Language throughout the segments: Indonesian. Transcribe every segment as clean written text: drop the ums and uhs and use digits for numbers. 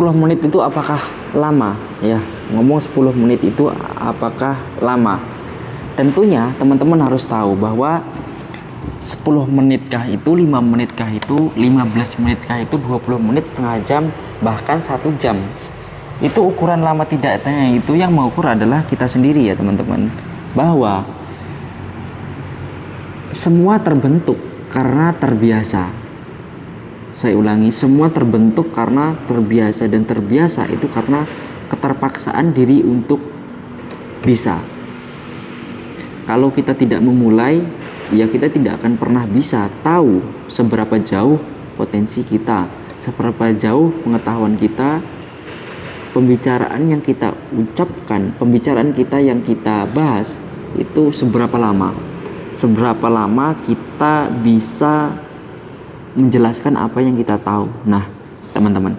10 menit itu apakah lama ya? Ngomong 10 menit itu apakah lama? Tentunya teman-teman harus tahu bahwa 10 menitkah itu, 5 menitkah itu, 15 menitkah itu, 20 menit, setengah jam, bahkan 1 jam. Itu ukuran lama tidaknya itu yang mengukur adalah kita sendiri ya teman-teman. Bahwa semua terbentuk karena terbiasa. Saya ulangi, semua terbentuk karena terbiasa, dan terbiasa itu karena keterpaksaan diri untuk bisa. Kalau kita tidak memulai, ya kita tidak akan pernah bisa tahu seberapa jauh potensi kita, seberapa jauh pengetahuan kita, pembicaraan yang kita ucapkan, pembicaraan kita yang kita bahas itu seberapa lama kita bisa menjelaskan apa yang kita tahu. Nah teman-teman,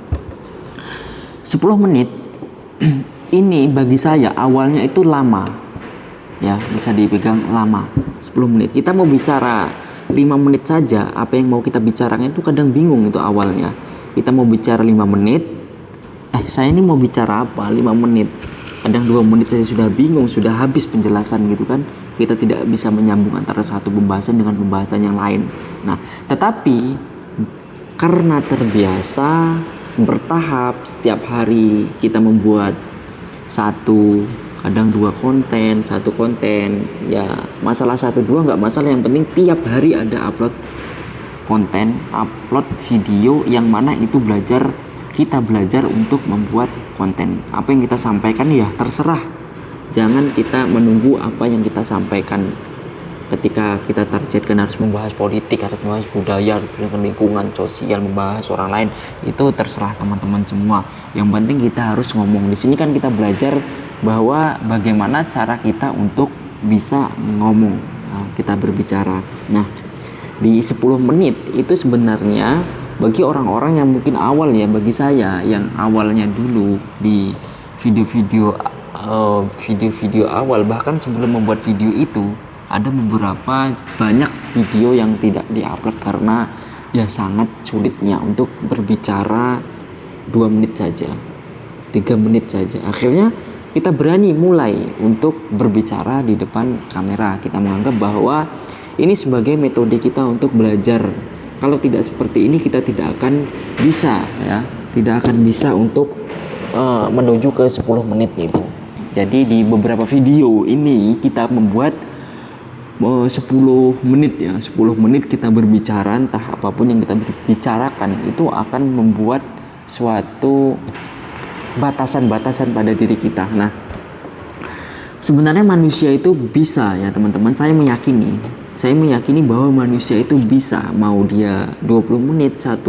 10 menit ini bagi saya awalnya itu lama ya, bisa dipegang lama. 10 menit kita mau bicara 5 menit saja, apa yang mau kita bicarakan itu kadang bingung. Itu awalnya kita mau bicara 5 menit, saya ini mau bicara apa 5 menit, kadang 2 menit saya sudah bingung, sudah habis penjelasan gitu kan. Kita tidak bisa menyambung antara satu pembahasan dengan pembahasan yang lain. Nah tetapi karena terbiasa bertahap, setiap hari kita membuat satu, kadang 2 konten, 1 konten, ya masalah 1 2 nggak masalah, yang penting tiap hari ada upload konten, upload video, yang mana itu kita belajar untuk membuat konten. Apa yang kita sampaikan ya terserah, jangan kita menunggu apa yang kita sampaikan. Ketika kita targetkan harus membahas politik, harus membahas budaya, lingkungan, sosial, membahas orang lain, itu terserah teman-teman semua. Yang penting kita harus ngomong. Di sini kan kita belajar bahwa bagaimana cara kita untuk bisa ngomong, kita berbicara. Nah, di 10 menit itu sebenarnya bagi orang-orang yang mungkin awal ya, bagi saya yang awalnya dulu di video-video awal, bahkan sebelum membuat video itu ada beberapa banyak video yang tidak diupload karena ya sangat sulitnya untuk berbicara 2 menit saja, 3 menit saja. Akhirnya kita berani mulai untuk berbicara di depan kamera. Kita menganggap bahwa ini sebagai metode kita untuk belajar. Kalau tidak seperti ini kita tidak akan bisa ya, tidak akan bisa untuk menuju ke 10 menit itu. Jadi di beberapa video ini kita membuat 10 menit ya, 10 menit kita berbicara, entah apapun yang kita bicarakan itu akan membuat suatu batasan-batasan pada diri kita. Nah, sebenarnya manusia itu bisa ya teman-teman, saya meyakini bahwa manusia itu bisa, mau dia 20 menit, 1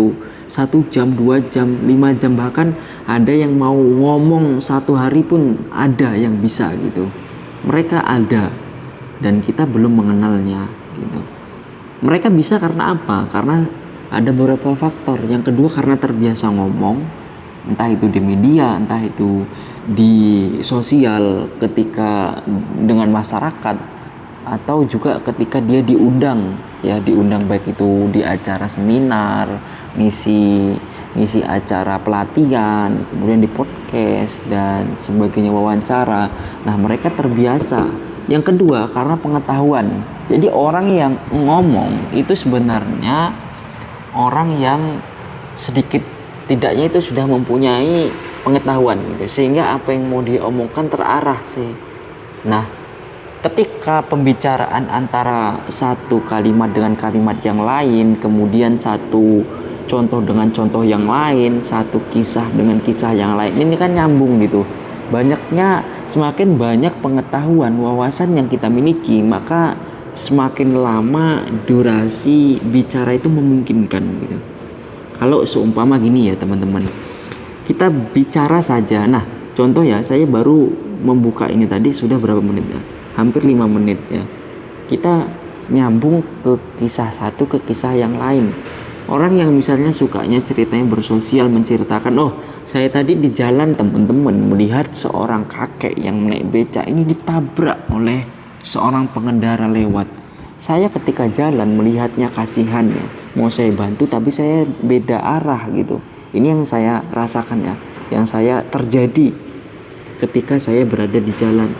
jam, 2 jam, 5 jam, bahkan ada yang mau ngomong 1 hari pun ada yang bisa gitu. Mereka ada dan kita belum mengenalnya gitu. Mereka bisa karena apa? Karena ada beberapa faktor. Yang kedua karena terbiasa ngomong, entah itu di media, entah itu di sosial ketika dengan masyarakat, atau juga ketika dia diundang baik itu di acara seminar, ngisi acara pelatihan, kemudian di podcast dan sebagainya, wawancara. Nah mereka terbiasa. Yang kedua karena pengetahuan. Jadi orang yang ngomong itu sebenarnya orang yang sedikit tidaknya itu sudah mempunyai pengetahuan gitu, sehingga apa yang mau diomongkan terarah sih. Nah ketika pembicaraan antara satu kalimat dengan kalimat yang lain, kemudian satu contoh dengan contoh yang lain, satu kisah dengan kisah yang lain, ini kan nyambung gitu. Semakin banyak pengetahuan, wawasan yang kita miliki, maka semakin lama durasi bicara itu memungkinkan gitu. Kalau seumpama gini ya teman-teman, kita bicara saja. Nah contoh ya, saya baru membuka ini tadi sudah berapa menit ya, hampir 5 menit ya. Kita nyambung ke kisah satu ke kisah yang lain. Orang yang misalnya sukanya ceritanya bersosial, menceritakan, oh saya tadi di jalan teman-teman melihat seorang kakek yang naik beca ini ditabrak oleh seorang pengendara lewat. Saya ketika jalan melihatnya, kasihan ya, mau saya bantu tapi saya beda arah gitu. Ini yang saya rasakan ya. yang saya terjadi ketika saya berada di jalan.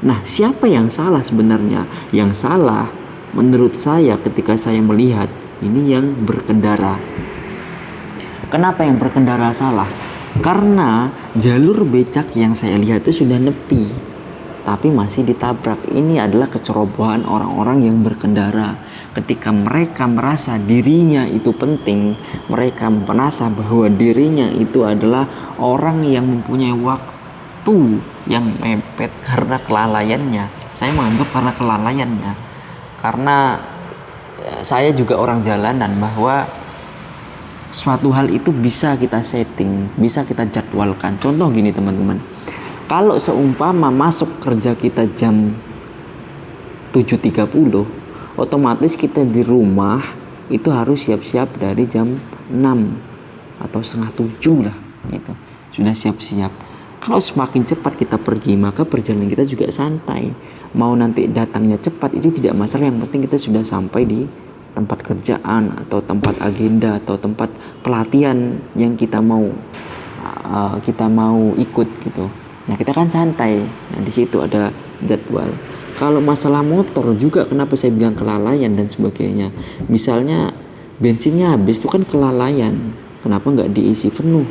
Nah, siapa yang salah sebenarnya? Yang salah menurut saya ketika saya melihat ini yang berkendara. Kenapa yang berkendara salah? Karena jalur becak yang saya lihat itu sudah nepi, tapi masih ditabrak. Ini adalah kecerobohan orang-orang yang berkendara. Ketika mereka merasa dirinya itu penting, mereka merasa bahwa dirinya itu adalah orang yang mempunyai waktu yang mepet karena kelalaiannya. Saya menganggap karena kelalaiannya. Karena saya juga orang jalanan, bahwa suatu hal itu bisa kita setting, bisa kita jadwalkan. Contoh gini teman-teman, kalau seumpama masuk kerja kita jam 7.30, otomatis kita di rumah itu harus siap-siap dari jam 6 atau setengah 7 lah, gitu. Sudah siap-siap. Kalau semakin cepat kita pergi, maka perjalanan kita juga santai. Mau nanti datangnya cepat itu tidak masalah, yang penting kita sudah sampai di tempat kerjaan atau tempat agenda atau tempat pelatihan yang kita mau ikut gitu. Nah, kita kan santai. Nah, di situ ada jadwal. Kalau masalah motor juga, kenapa saya bilang kelalaian dan sebagainya. Misalnya bensinnya habis, itu kan kelalaian. Kenapa nggak diisi penuh?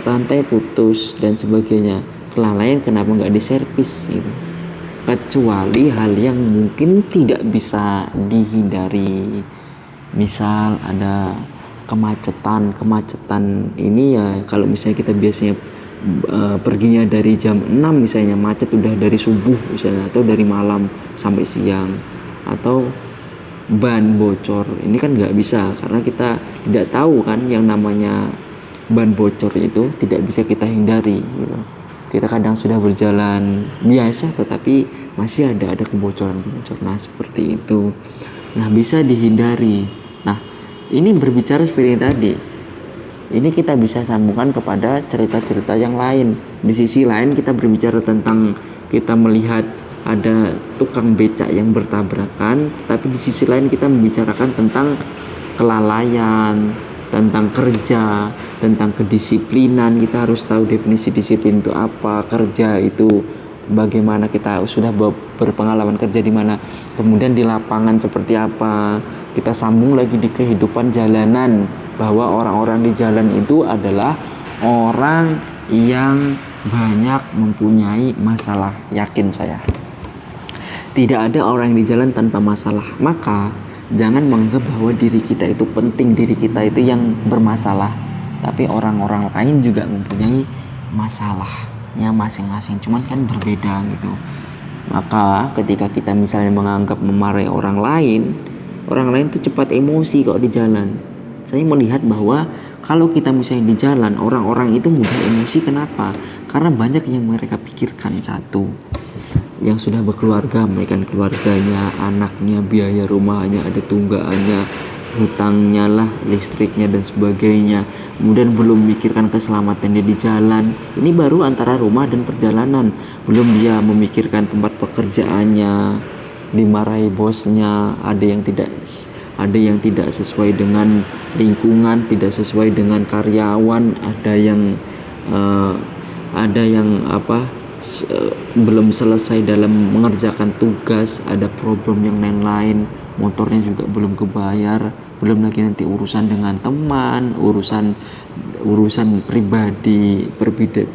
Rantai putus dan sebagainya, kelalaian, kenapa nggak diservis gitu. Kecuali hal yang mungkin tidak bisa dihindari, misal ada kemacetan ini ya, kalau misalnya kita biasanya perginya dari jam 6 misalnya, macet udah dari subuh misalnya, atau dari malam sampai siang, atau ban bocor, ini kan nggak bisa, karena kita tidak tahu kan yang namanya ban bocor itu tidak bisa kita hindari gitu. Kita kadang sudah berjalan biasa tetapi masih ada kebocoran. Nah, seperti itu. Nah, bisa dihindari. Nah, ini berbicara seperti tadi. Ini kita bisa sambungkan kepada cerita-cerita yang lain. Di sisi lain kita berbicara tentang, kita melihat ada tukang becak yang bertabrakan, tapi di sisi lain kita membicarakan tentang kelalaian, tentang kerja, tentang kedisiplinan. Kita harus tahu definisi disiplin itu apa, kerja itu bagaimana, kita sudah berpengalaman kerja di mana, kemudian di lapangan seperti apa. Kita sambung lagi di kehidupan jalanan, bahwa orang-orang di jalan itu adalah orang yang banyak mempunyai masalah. Yakin saya, tidak ada orang yang di jalan tanpa masalah. Maka jangan menganggap bahwa diri kita itu penting, diri kita itu yang bermasalah. Tapi orang-orang lain juga mempunyai masalahnya masing-masing, cuman kan berbeda gitu. Maka ketika kita misalnya menganggap memarahi orang lain tuh cepat emosi kalau di jalan. Saya melihat bahwa kalau kita misalnya di jalan, orang-orang itu mudah emosi. Kenapa? Karena banyak yang mereka pikirkan. Satu, yang sudah berkeluarga, memikirkan keluarganya, anaknya, biaya rumahnya, ada tunggakannya, hutangnya lah, listriknya dan sebagainya. Kemudian belum memikirkan keselamatan dia di jalan. Ini baru antara rumah dan perjalanan. Belum dia memikirkan tempat pekerjaannya, dimarahi bosnya, ada yang tidak sesuai dengan lingkungan, tidak sesuai dengan karyawan, ada yang belum selesai dalam mengerjakan tugas, ada problem yang lain-lain, motornya juga belum kebayar, belum lagi nanti urusan dengan teman, urusan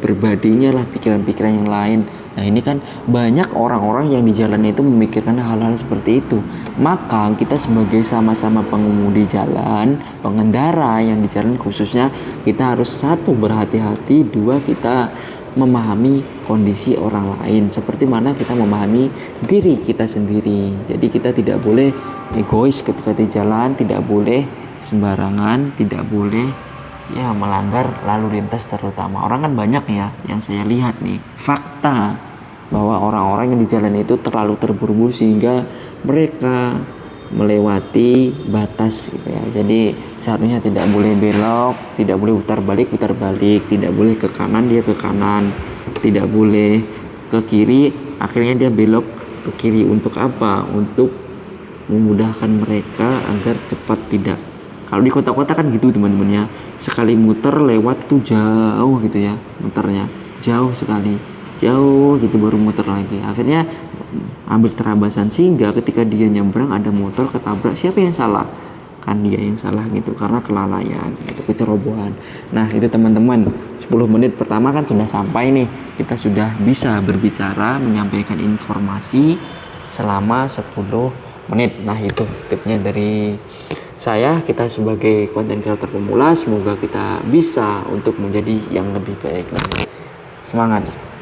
pribadinya lah, pikiran-pikiran yang lain. Nah, ini kan banyak orang-orang yang di jalan itu memikirkan hal-hal seperti itu. Maka kita sebagai sama-sama pengemudi jalan, pengendara yang di jalan khususnya, kita harus satu, berhati-hati, dua, kita memahami kondisi orang lain seperti mana kita memahami diri kita sendiri. Jadi kita tidak boleh egois ketika di jalan, tidak boleh sembarangan, tidak boleh melanggar lalu lintas. Terutama orang kan banyak ya yang saya lihat nih, fakta bahwa orang-orang yang di jalan itu terlalu terburu-buru sehingga mereka melewati batas gitu ya. Jadi seharusnya tidak boleh belok, tidak boleh putar balik, tidak boleh ke kanan, dia ke kanan, tidak boleh ke kiri, akhirnya dia belok ke kiri. Untuk apa? Untuk memudahkan mereka agar cepat tidak Kalau di kota-kota kan gitu teman-teman ya, sekali muter lewat itu jauh gitu ya, muternya jauh sekali, jauh gitu baru muter lagi. Akhirnya ambil terabasan, sehingga ketika dia nyebrang ada motor ketabrak, siapa yang salah? Kan dia yang salah gitu, karena kelalaian gitu, kecerobohan. Nah itu teman-teman, 10 menit pertama kan sudah sampai nih, kita sudah bisa berbicara, menyampaikan informasi selama 10 menit. Nah itu tipnya dari saya, kita sebagai konten kreator pemula, semoga kita bisa untuk menjadi yang lebih baik lagi. Semangat.